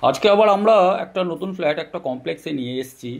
আজকে আবার আমরা একটা নতুন ফ্ল্যাট একটা কমপ্লেক্সে নিয়ে এসেছি,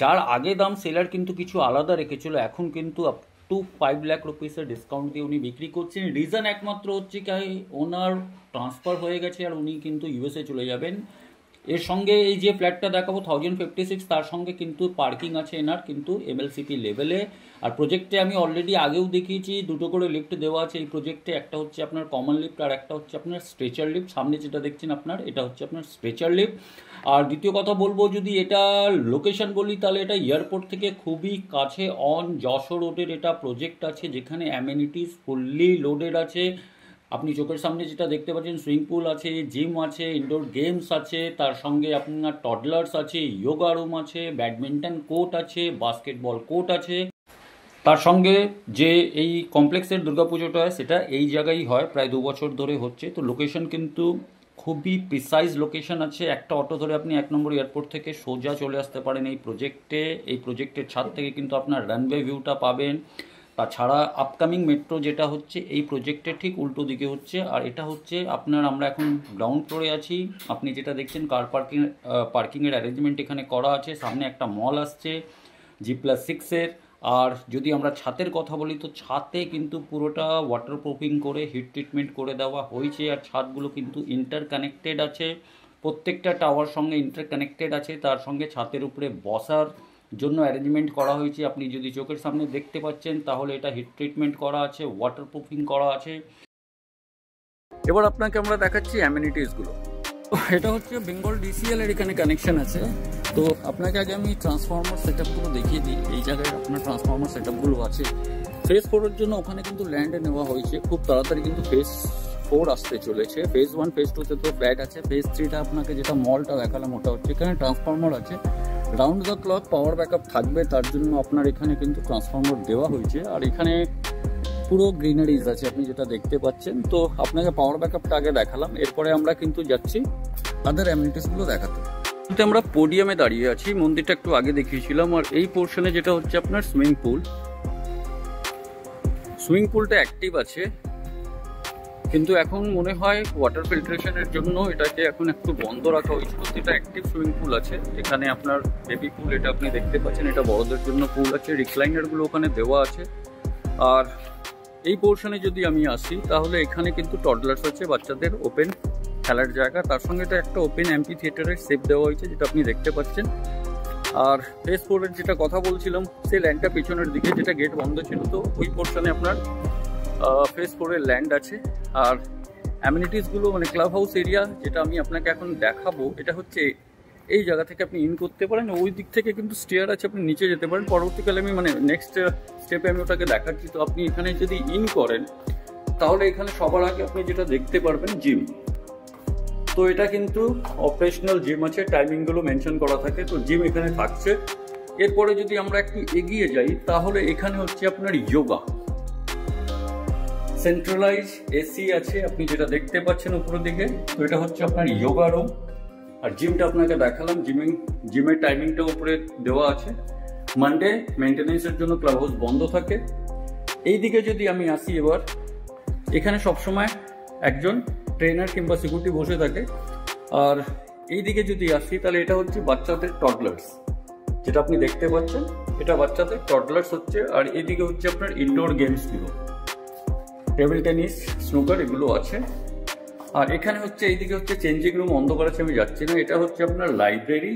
যার আগে দাম সেলার কিন্তু কিছু আলাদা রেখেছিল, এখন কিন্তু আপ টু 5 লাখ রুপিসের ডিসকাউন্ট দিয়ে উনি বিক্রি করছেন। রিজন একমাত্র হচ্ছে কি ওনার ট্রান্সফার হয়ে গেছে আর উনি কিন্তু ইউএসএ চলে যাবেন। এর সঙ্গে এই যে ফ্ল্যাটটা দেখাবো 1056, তার সঙ্গে কিন্তু পার্কিং আছে এনার কিন্তু এমএলসিপি লেভেলে। আর প্রজেক্টে আমি অলরেডি আগেও দেখিয়েছি, দুটো করে লিফট দেওয়া আছে এই প্রজেক্টে, একটা হচ্ছে আপনার কমন লিফট আর একটা হচ্ছে আপনার স্ট্রেচার লিফট। সামনে যেটা দেখছেন আপনার, এটা হচ্ছে আপনার স্ট্রেচার লিফট। আর দ্বিতীয় কথা বলবো, যদি এটা লোকেশন বলি তাহলে এটা এয়ারপোর্ট থেকে খুবই কাছে, অন যশোর রোডের এটা প্রজেক্ট আছে, যেখানে অ্যামেনিটিস ফুললি লোডেড আছে। আপনি চোখের সামনে যেটা দেখতে পাচ্ছেন, সুইমিং পুল আছে, জিম আছে, ইনডোর গেমস আছে, তার সঙ্গে আপনার টডলার্স আছে, যোগা রুম আছে, ব্যাডমিন্টন কোর্ট আছে, বাস্কেটবল কোর্ট আছে। তার সঙ্গে যে এই কমপ্লেক্সের দুর্গাপুজোটা হয় সেটা এই জায়গায় হয়, প্রায় 2 বছর ধরে হচ্ছে। তো লোকেশন কিন্তু খুবই প্রিসাইজ লোকেশন আছে। একটা অটো ধরে আপনি 1 নম্বর এয়ারপোর্ট থেকে সোজা চলে আসতে পারেন এই প্রজেক্টে। এই প্রজেক্টের ছাদ থেকে কিন্তু আপনার রানওয়ে ভিউটা পাবেন। তাছাড়া আপকামিং মেট্রো যেটা হচ্ছে এই প্রজেক্টের ঠিক উল্টো দিকে হচ্ছে। আর এটা হচ্ছে আপনার, আমরা এখন গ্রাউন্ড ফ্লোরে আছি। আপনি যেটা দেখছেন কার পার্কিংয়ের অ্যারেঞ্জমেন্ট এখানে করা আছে। সামনে একটা মল আসছে G+6-এর। আর যদি আমরা ছাতের কথা বলি তো ছাদে কিন্তু পুরোটা ওয়াটারপ্রুফিং করে হিট ট্রিটমেন্ট করে দেওয়া হয়েছে। আর ছাদগুলো কিন্তু ইন্টারকানেক্টেড আছে, প্রত্যেকটা টাওয়ার সঙ্গে ইন্টারকানেক্টেড আছে। তার সঙ্গে ছাদের উপরে বসার জন্য অ্যারেঞ্জমেন্ট করা হয়েছে। আপনি যদি চোখের সামনে দেখতে পাচ্ছেন তাহলে এটা হিট ট্রিটমেন্ট করা আছে, ওয়াটারপ্রুফিং করা আছে। এবার আপনাকে আমরা দেখাচ্ছি অ্যামেনিটিসগুলো। এটা হচ্ছে বেঙ্গল ডিসিএল এর এখানে কানেকশন আছে। তো আপনাকে আগে আমি ট্রান্সফরমার সেটআপগুলো দেখিয়ে দিই। এই জায়গায় আপনার ট্রান্সফরমার সেটআপগুলো আছে। ফেজ 4-এর জন্য ওখানে কিন্তু ল্যান্ড নেওয়া হয়েছে, খুব তাড়াতাড়ি কিন্তু ফেজ 4 আসতে চলেছে। ফেজ 1 ফেজ 2-তে তো ফ্ল্যাট আছে। ফেজ 3টা আপনাকে যেটা মলটা দেখালাম ওটা হচ্ছে, এখানে ট্রান্সফরমার আছে, round the clock power backup থাকবে, তার জন্য আপনার এখানে কিন্তু ট্রান্সফরমার দেওয়া হয়েছে। আর এখানে পুরো গ্রিনারিজ আছে আপনি যেটা দেখতে পাচ্ছেন। তো আপনাকে পাওয়ার ব্যাকআপটা আগে দেখালাম, এরপরে আমরা কিন্তু যাচ্ছি আদার অ্যামিনিটিসগুলো দেখাতে। কিন্তু আমরা পোডিয়ামে দাঁড়িয়ে আছি, মন্দিরটা একটু আগে দেখিয়েছিলাম। আর এই পোর্শনে যেটা হচ্ছে আপনার সুইমিং পুল, সুইমিং পুলটা অ্যাক্টিভ আছে, কিন্তু এখন মনে হয় ওয়াটার ফিল্ট্রেশনের জন্য এটাকে এখন একটু বন্ধ রাখা হয়েছিল। এটা অ্যাক্টিভ সুইমিং পুল আছে, এখানে আপনার বেবি পুল এটা আপনি দেখতে পাচ্ছেন, এটা বড়দের জন্য পুল আছে, রিক্লাইনারগুলো ওখানে দেওয়া আছে। আর এই পোর্শনে যদি আমি আসি তাহলে এখানে কিন্তু টডলার্স আছে, বাচ্চাদের ওপেন খেলার জায়গা। তার সঙ্গে এটা একটা ওপেন অ্যাম্পি থিয়েটারের শেপ দেওয়া হয়েছে, যেটা আপনি দেখতে পাচ্ছেন। আর ফেজ 4-এর যেটা কথা বলছিলাম, সেই ল্যান্ডটা পিছনের দিকে, যেটা গেট বন্ধ ছিল, তো ওই পোর্শনে আপনার ফেজ 4-এর ল্যান্ড আছে। আর অ্যামিনিটিসগুলো মানে ক্লাব হাউস এরিয়া যেটা আমি আপনাকে এখন দেখাবো, এটা হচ্ছে এই জায়গা থেকে আপনি ইন করতে পারেন। ওই দিক থেকে কিন্তু স্টেয়ার আছে, আপনি নিচে যেতে পারেন। পরবর্তীকালে আমি মানে নেক্সট স্টেপে আমি ওটাকে দেখাচ্ছি। তো আপনি এখানে যদি ইন করেন তাহলে এখানে সবার আগে আপনি যেটা দেখতে পারবেন জিম। তো এটা কিন্তু অপারেশনাল জিম আছে, টাইমিংগুলো মেনশন করা থাকে, তো জিম এখানে থাকছে। এরপরে যদি আমরা একটু এগিয়ে যাই তাহলে এখানে হচ্ছে আপনার যোগা, সেন্ট্রালাইজ এসি আছে আপনি যেটা দেখতে পাচ্ছেন উপরের দিকে। তো এটা হচ্ছে আপনার যোগা রুম। আর জিমটা আপনাকে দেখালাম, জিমের টাইমিংটা উপরে দেওয়া আছে। মানডে মেনটেনেন্সের জন্য ক্লাব হাউস বন্ধ থাকে। এই দিকে যদি আমি আসি এবার, এখানে সবসময় একজন ট্রেনার কিংবা সিকিউরিটি বসে থাকে। আর এই দিকে যদি আসি তাহলে এটা হচ্ছে বাচ্চাদের টডলার্স, যেটা আপনি দেখতে পাচ্ছেন, এটা বাচ্চাদের টডলার্স হচ্ছে। আর এইদিকে হচ্ছে আপনার ইনডোর গেমসগুলো, টেবিল টেনিস, স্নুকার এগুলো আছে। আর এখানে হচ্ছে এইদিকে হচ্ছে চেঞ্জিং রুম, অন্ধকার আছে আমি যাচ্ছি না। এটা হচ্ছে আপনার লাইব্রেরি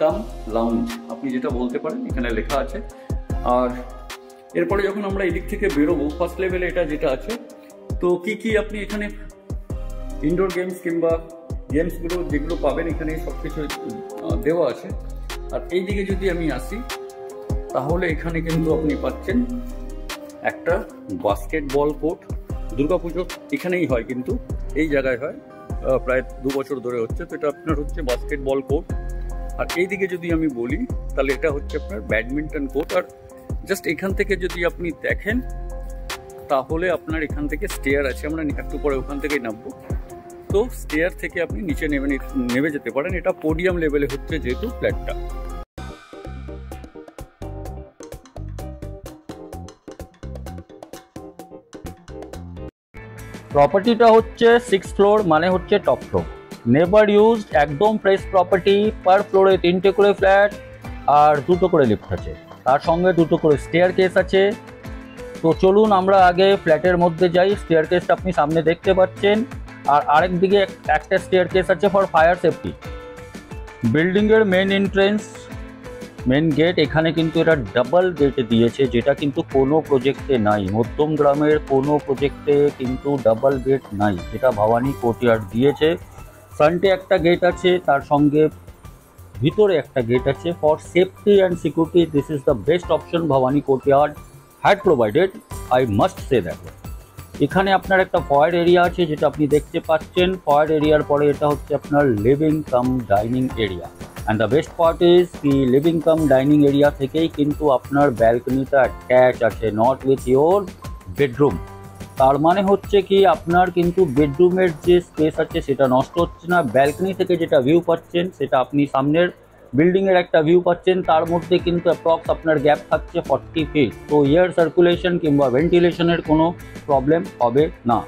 কাম লাউঞ্জ আপনি যেটা বলতে পারেন, এখানে লেখা আছে। আর এরপরে যখন আমরা এদিক থেকে বেরোবো, ফার্স্ট লেভেলে এটা যেটা আছে, তো কি কি আপনি এখানে ইনডোর গেমস কিংবা গেমসগুলো যেগুলো পাবেন এখানে সব কিছু দেওয়া আছে। আর এই দিকে যদি আমি আসি তাহলে এখানে কিন্তু আপনি পাচ্ছেন একটা বাস্কেটবল কোর্ট। দুর্গাপুজো এখানেই হয়, কিন্তু এই জায়গায় হয়, প্রায় 2 বছর ধরে হচ্ছে। তো এটা আপনার হচ্ছে বাস্কেটবল কোর্ট। আর এইদিকে যদি আমি বলি তাহলে এটা হচ্ছে আপনার ব্যাডমিন্টন কোর্ট। আর জাস্ট এখান থেকে যদি আপনি দেখেন তাহলে আপনার এখান থেকে স্টেয়ার আছে, আমরা একটু পরে ওখান থেকেই নামবো। তো স্টেয়ার থেকে আপনি নিচে নেমে যেতে পারেন। এটা পোডিয়াম লেভেলে হচ্ছে যেহেতু ফ্ল্যাটটা। প্রপার্টিটা হচ্ছে 6th ফ্লোর, মানে হচ্ছে টপ ফ্লোর। নেভার ইউজড, একদম ফ্রেশ প্রপার্টি। পার ফ্লোরে 3টে করে ফ্ল্যাট আর 2টো করে লিফট আছে, তার সঙ্গে 2টো করে স্টেয়ার কেস আছে। তো চলুন আমরা আগে ফ্ল্যাটের মধ্যে যাই। স্টেয়ার কেসটা আপনি সামনে দেখতে পাচ্ছেন, আর আরেক দিকে একটা স্টেয়ার কেস আছে ফর ফায়ার সেফটি। বিল্ডিংয়ের মেন এন্ট্রেন্স, মেন গেট, এখানে কিন্তু এটা ডাবল গেট দিয়েছে, যেটা কিন্তু কোনো প্রজেক্টে নাই। মধ্যম গ্রামের কোনো প্রজেক্টে কিন্তু ডাবল গেট নাই, যেটা ভবানী কোর্টইয়ার্ড দিয়েছে। ফ্রন্টে একটা গেট আছে, তার সঙ্গে ভিতরে একটা গেট আছে। For safety and security this is the best option Bhavani courtyard had provided, I must say that. এখানে আপনার একটা ফয়ার এরিয়া আছে, যেটা আপনি দেখতে পাচ্ছেন। ফয়ার এরিয়ার পরে এটা হচ্ছে আপনার living cum dining area. And the best part is কি লিভিং কাম ডাইনিং এরিয়া থেকেই কিন্তু আপনার ব্যালকনিটা অ্যাটাচ আছে, নট উইথ ইয়োর বেডরুম। তার মানে হচ্ছে কি আপনার কিন্তু বেডরুমের যে স্পেস আছে সেটা নষ্ট হচ্ছে না। ব্যালকনি থেকে যেটা ভিউ পাচ্ছেন সেটা আপনি সামনের বিল্ডিংয়ের একটা ভিউ পাচ্ছেন, তার মধ্যে কিন্তু অ্যাপ্রক্স আপনার গ্যাপ থাকছে 40 ফিট। তো এয়ার সার্কুলেশন কিংবা ভেন্টিলেশনের কোনো প্রবলেম হবে না।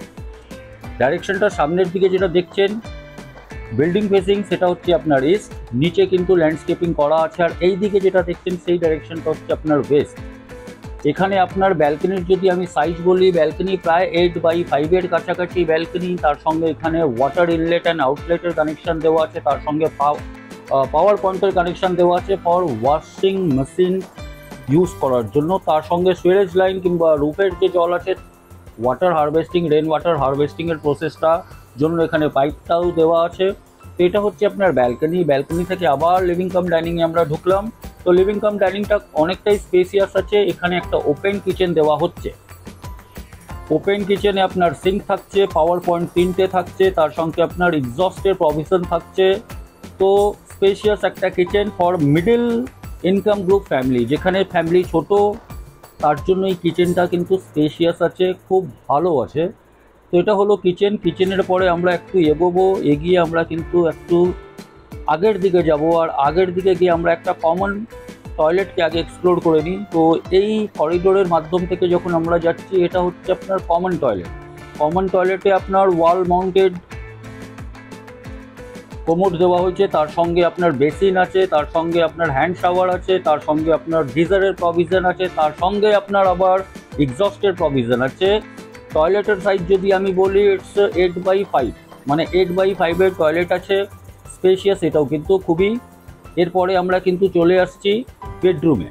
ডাইরেকশনটা সামনের দিকে যেটা দেখছেন বিল্ডিং ফেসিং, সেটা হচ্ছে আপনার ইস্ট। নিচে কিন্তু ল্যান্ডস্কেপিং করা আছে। আর এই দিকে যেটা দেখছেন সেই ডাইরেকশনটা হচ্ছে আপনার ওয়েস্ট। এখানে আপনার ব্যালকনির যদি আমি সাইজ বলি, ব্যালকনি প্রায় 8x5 কাছাকাছি ব্যালকনি। তার সঙ্গে এখানে ওয়াটার ইনলেট অ্যান্ড আউটলেটের কানেকশন দেওয়া আছে, তার সঙ্গে পাওয়ার পয়েন্টের কানেকশন দেওয়া আছে ফর ওয়াশিং মেশিন ইউজ করার জন্য। তার সঙ্গে সুয়েজ লাইন কিংবা রুফের যে জল আছে ওয়াটার হারভেস্টিং, রেন ওয়াটার হারভেস্টিংয়ের প্রসেসটা জন্য এখানে পাইপটাও দেওয়া আছে। তো এটা হচ্ছে আপনার ব্যালকনি। ব্যালকনি থেকে আবার লিভিং কাম ডাইনিংয়ে আমরা ঢুকলাম। তো লিভিং কাম ডাইনিংটা অনেকটাই স্পেসিয়াস আছে। এখানে একটা ওপেন কিচেন দেওয়া হচ্ছে। ওপেন কিচেনে আপনার সিঙ্ক থাকছে, পাওয়ার পয়েন্ট 3টে থাকছে, তার সঙ্গে আপনার এক্সস্টের প্রভিশন থাকছে। তো স্পেশিয়াস একটা kitchen for middle income group family, যেখানে ফ্যামিলি ছোট তার জন্য এই কিচেনটা কিন্তু স্পেশিয়াস আছে, খুব ভালো আছে। তো এটা হলো কিচেন। কিচেনের পরে আমরা একটু এগোবো, এগিয়ে আমরা কিন্তু একটু আগের দিকে যাব। আর আগের দিকে গিয়ে আমরা একটা কমন টয়লেটকে আগে এক্সপ্লোর করে নিই। তো এই করিডোরের মাধ্যম থেকে যখন আমরা যাচ্ছি, এটা হচ্ছে আপনার কমন টয়লেট। কমন টয়লেটে আপনার ওয়াল মাউন্টেড কোমোড দেওয়া হয়েছে, তার সঙ্গে আপনার বেসিন আছে, তার সঙ্গে আপনার হ্যান্ড শাওয়ার আছে, তার সঙ্গে আপনার গিজারের প্রভিশন আছে, তার সঙ্গে আপনার আবার এক্সস্টের প্রভিশন আছে। টয়লেটের সাইজ যদি আমি বলি ইটস 8x5, মানে 8x5 টয়লেট আছে, স্পেশিয়াস এটাও কিন্তু খুবই। এরপরে আমরা কিন্তু চলে আসছি বেডরুমে।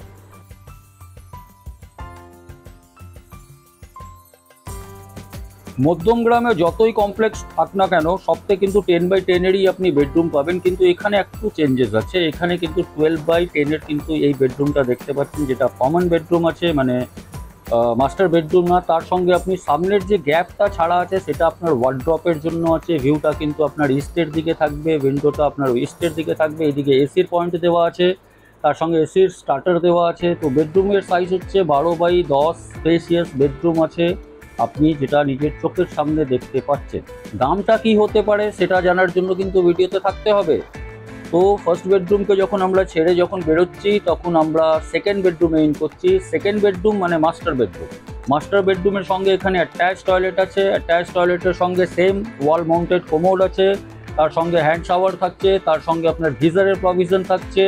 মধ্যম গ্রামে যতই কমপ্লেক্স থাক না কেন, সবথেকে কিন্তু 10x10-এরই আপনি বেডরুম পাবেন। কিন্তু এখানে একটু চেঞ্জেস আছে। এখানে কিন্তু 12x10-এর কিন্তু এই বেডরুমটা দেখতে পাচ্ছেন, যেটা কমন বেডরুম আছে, মানে মাস্টার বেডরুম না। তার সঙ্গে আপনি সামনের যে গ্যাপটা ছাড়া আছে সেটা আপনার ওয়ার্ড্রপের জন্য আছে। ভিউটা কিন্তু আপনার ইস্টের দিকে থাকবে, উইন্ডোটা আপনার ইস্টের দিকে থাকবে। এদিকে এসির পয়েন্ট দেওয়া আছে, তার সঙ্গে এসির স্টার্টার দেওয়া আছে। তো বেডরুমের সাইজ হচ্ছে 12x10, স্পেশিয়াস বেডরুম আছে আপনি, যেটা নিজের চোখের সামনে দেখতে পাচ্ছেন। দামটা কি হতে পারে সেটা জানার জন্য কিন্তু ভিডিওতে থাকতে হবে। তো ফার্স্ট বেডরুমকে যখন আমরা ছেড়ে যখন বেরোচ্ছি, তখন আমরা সেকেন্ড বেডরুমে ইন করছি। সেকেন্ড বেডরুম মানে মাস্টার বেডরুম। মাস্টার বেডরুমের সঙ্গে এখানে অ্যাটাচ টয়লেট আছে। অ্যাটাচ টয়লেটের সঙ্গে সেম ওয়াল মাউন্টেড কোমোড আছে, তার সঙ্গে হ্যান্ড শাওয়ার থাকছে, তার সঙ্গে আপনার গিজারের প্রভিশন থাকছে,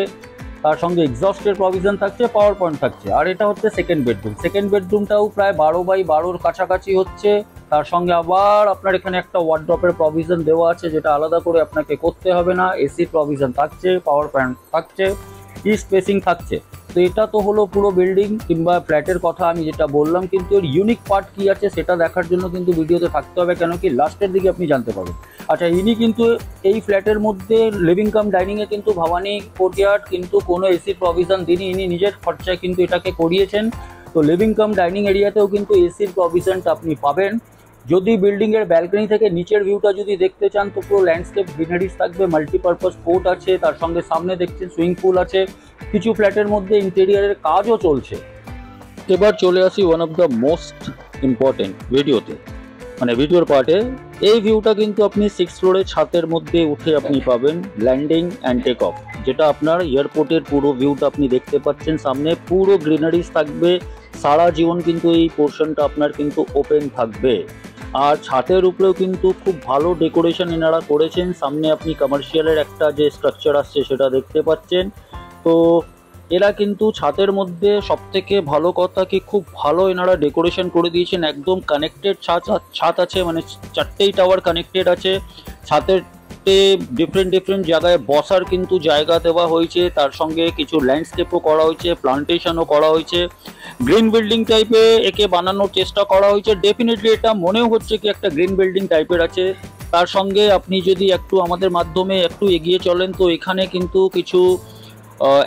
তার সঙ্গে এক্সস্টের প্রভিশন থাকছে, পাওয়ার পয়েন্ট থাকছে। আর এটা হচ্ছে সেকেন্ড বেডরুম। সেকেন্ড বেডরুমটাও প্রায় 12x12-র কাছাকাছি হচ্ছে। তার সঙ্গে আবার আপনার এখানে একটা ওয়ার্ড্রপের প্রভিশন দেওয়া আছে, যেটা আলাদা করে আপনাকে করতে হবে না। এসি প্রভিশন থাকছে, পাওয়ার পয়েন্ট থাকছে, ইস্ট ফেসিং থাকছে। তো এটা তো হলো পুরো বিল্ডিং কিংবা ফ্ল্যাটের কথা আমি যেটা বললাম। কিন্তু এর ইউনিক পার্ট কী আছে সেটা দেখার জন্য কিন্তু ভিডিওতে থাকতে হবে, কেন কি লাস্টের দিকে আপনি জানতে পারবেন। আচ্ছা, ইনি কিন্তু এই ফ্ল্যাটের মধ্যে লিভিং কাম ডাইনিংয়ে কিন্তু ভবানী কোর্টইয়ার্ড কিন্তু কোনো এসি প্রভিশন দিনই, ইনি নিজের খরচায় কিন্তু এটাকে করিয়েছেন। তো লিভিং কাম ডাইনিং এরিয়াতেও কিন্তু এসির প্রভিশনটা আপনি পাবেন। যদি বিল্ডিংয়ের ব্যালকনি থেকে নিচের ভিউটা যদি দেখতে চান, তো পুরো ল্যান্ডস্কেপ গ্রিনারিজ থাকবে, মাল্টিপারপাস কোর্ট আছে, তার সঙ্গে সামনে দেখছেন সুইমিং পুল আছে। কিছু ফ্ল্যাটের মধ্যে ইন্টেরিয়ারের কাজও চলছে। এবার চলে আসি one of the most important ভিডিওতে, মানে ভিডিওর পার্টে। এই ভিউটা কিন্তু আপনি 6th ফ্লোরে ছাদের মধ্যে উঠে আপনি পাবেন ল্যান্ডিং অ্যান্ড টেক অফ, যেটা আপনার এয়ারপোর্টের পুরো ভিউটা আপনি দেখতে পাচ্ছেন। সামনে পুরো গ্রিনারিজ থাকবে, সারা জীবন কিন্তু এই পোর্শনটা আপনার কিন্তু ওপেন থাকবে। আর ছাদের উপরেও কিন্তু খুব ভালো ডেকোরেশন এনারা করেছেন। সামনে আপনি কমার্শিয়ালের একটা যে স্ট্রাকচার আসছে সেটা দেখতে পাচ্ছেন। তো এরা কিন্তু ছাদের মধ্যে সবথেকে ভালো কথা কি খুব ভালো এনারা ডেকোরেশন করে দিয়েছেন। একদম কানেক্টেড ছাদ আছে, মানে 4টেই টাওয়ার কানেক্টেড আছে। ছাদের ডিফারেন্ট ডিফারেন্ট জায়গায় বসার কিন্তু জায়গা দেওয়া হয়েছে, তার সঙ্গে কিছু ল্যান্ডস্কেপও করা হয়েছে, প্লান্টেশনও করা হয়েছে। গ্রিন বিল্ডিং টাইপে একে বানানোর চেষ্টা করা হয়েছে। ডেফিনেটলি এটা মনেও হচ্ছে কি একটা গ্রিন বিল্ডিং টাইপের আছে। তার সঙ্গে আপনি যদি একটু আমাদের মাধ্যমে একটু এগিয়ে চলেন, তো এখানে কিন্তু কিছু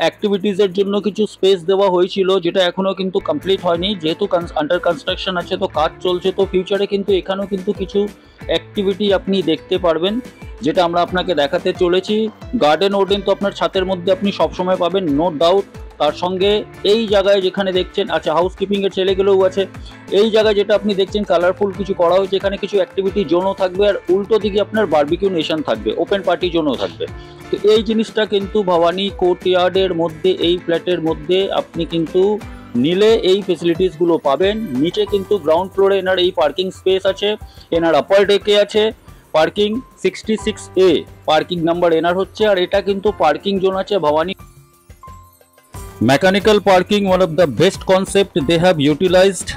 অ্যাক্টিভিটিসের জন্য কিছু স্পেস দেওয়া হয়েছিল, যেটা এখনও কিন্তু কমপ্লিট হয়নি, যেহেতু আন্ডার কনস্ট্রাকশন আছে, তো কাজ চলছে। তো ফিউচারে কিন্তু এখানেও কিন্তু কিছু অ্যাক্টিভিটি আপনি দেখতে পারবেন, যেটা আমরা আপনাকে দেখাতে চলেছি। গার্ডেন ওয়ার্ডেন তো আপনার ছাতের মধ্যে আপনি সবসময় পাবেন, নো ডাউট। তার সঙ্গে এই জায়গায় যেখানে দেখছেন, আচ্ছা হাউসকিপিংয়ের ছেলেগুলোও আছে। এই জায়গায় যেটা আপনি দেখছেন কালারফুল কিছু করা হয়েছে, এখানে কিছু অ্যাক্টিভিটি জোনও থাকবে, আর উল্টো দিকে আপনার বারবিকিউ নেশন থাকবে, ওপেন পার্টি জোনও থাকবে। তো এই জিনিসটা কিন্তু ভবানী কোর্টইয়ার্ডের মধ্যে, এই ফ্ল্যাটের মধ্যে আপনি কিন্তু নিলে এই ফেসিলিটিসগুলো পাবেন। নিচে কিন্তু গ্রাউন্ড ফ্লোরে এনার এই পার্কিং স্পেস আছে, এনার আপার ডেকে আছে পার্কিং 66A পার্কিং নাম্বার এনার হচ্ছে। আর এটা কিন্তু পার্কিং জোন আছে Bhavani mechanical parking, one of the best concept they have utilized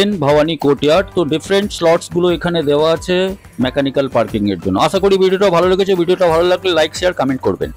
in Bhavani courtyard. তো ডিফারেন্ট স্লটসগুলো এখানে দেওয়া আছে মেকানিক্যাল পার্কিং এর জন্য। আশা করি ভিডিওটা ভালো লেগেছে। ভিডিওটা ভালো লাগলে লাইক শেয়ার কমেন্ট করবেন।